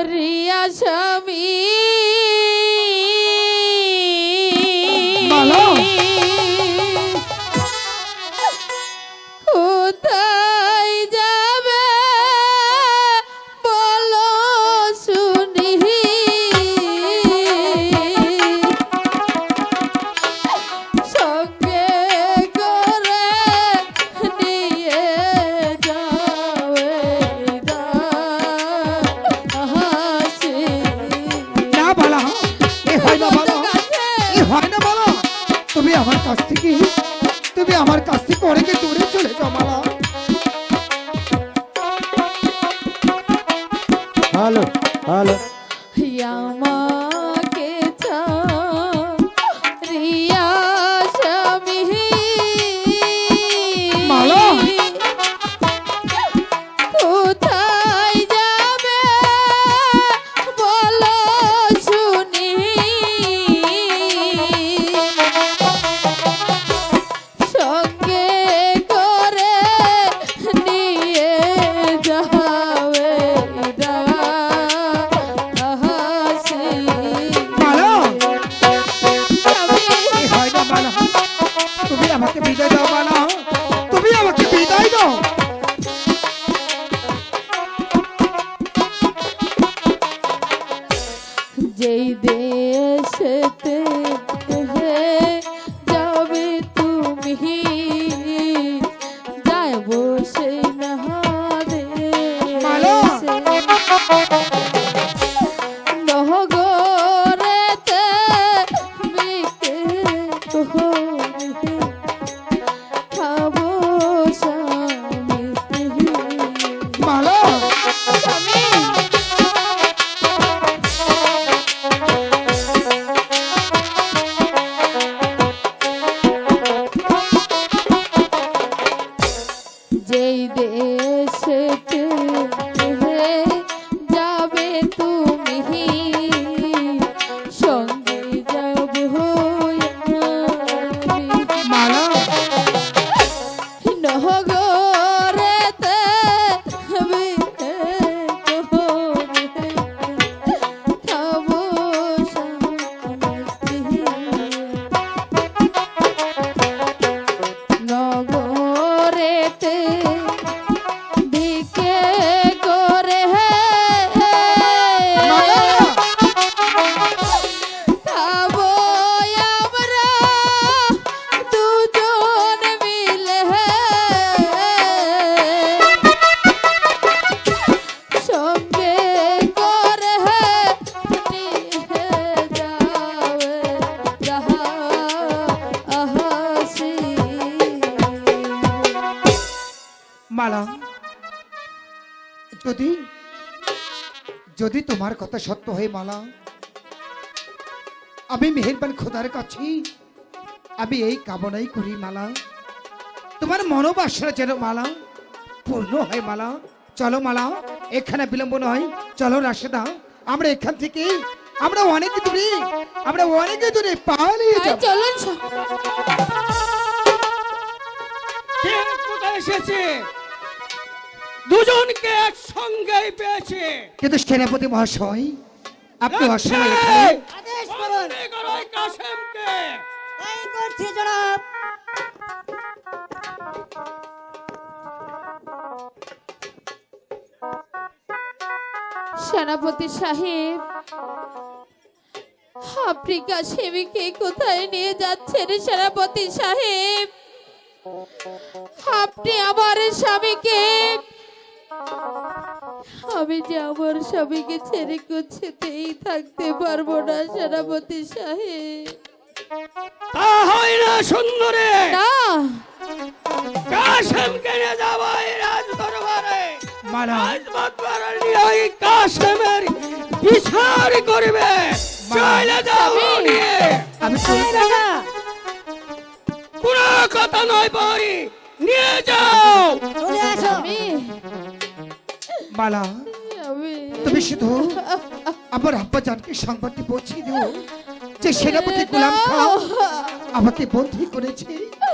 রিয়া স্বামী মালা কোথায় যাবে বলো শুনি সঙ্গে করে নিয়ে যাবে হাসি না মালা এ হয় না মালা এ হয় না মালা তুমি আমার কাছ থেকে অনেকে দূরে চলে যাও মালা হ্যালো হ্যালো আমাকে রিয়া স্বামী মালা কোথায় যাবে বলো শুনি সঙ্গে করে নিয়ে যাবে হাসি মালা স্বামী এ হয় না মালা তুমি আমাকে বিদায় দাও মালা তুমি আমাকে বিদায় দাও যেই দেশেতে যাবে তুমি যাইব সেই মালা! নহগরেতে বিকে খাবো স্বামী মালা স্বামী যেই দেশেতে যাবে তুমি সঙ্গে যাব মালা নহগরেতে খাবো নগরেতে দিকে করে খাবো আমরা দুজন মিলে সঙ্গে করে নিয়ে যাবে হাসি মালা যদি যদি তোমার কথা সত্য হয় মালা আমি মেহেরবান খোদার কাছে আমি এই কামনাই করি মালা তোমার মনোবাসনা যেন মালা পূর্ণ হয় মালা চলো মালা এখানে বিলম্ব নয় চলো রাশেদা আমরা এখান থেকে আমরা অনেক দূরে পালিয়ে তাই যাব চলুন কে কোথায় এসেছে দুজনকে একসঙ্গেই পেয়েছে কিন্তু সেনাপতি মহাশয় আপনি অসময় এখানে আদেশ করুন বন্দী করো এই কাসেমকে এই করছি জনাব সেনাপতি সাহেব আপনি কাশেমিকে কোথায় নিয়ে যাচ্ছেন সেনাপতি সাহেব আপনি আমার স্বামীকে আমি যে আমার স্বামীকে ছেড়ে কোথাতেই থাকতে পারবো না সেনাপতি সাহেব তা হয় না সুন্দরে না কাসেমকে নিয়ে যাবো এই রাজ দরবারে মালা রাজ দরবারে নিয়ে ওই কাসেমের বিচার করবে চলে যাও নিয়ে আমি দাদা কোনো কথা নয় বড়ি নিয়ে যাও চলে আসো আমি মালা আমি তুমি শুধু আমার আব্বা জানকে সংবাদটি পৌঁছে দিও যে সেনাপতি গোলাম খান আমাকে বন্দী করেছে।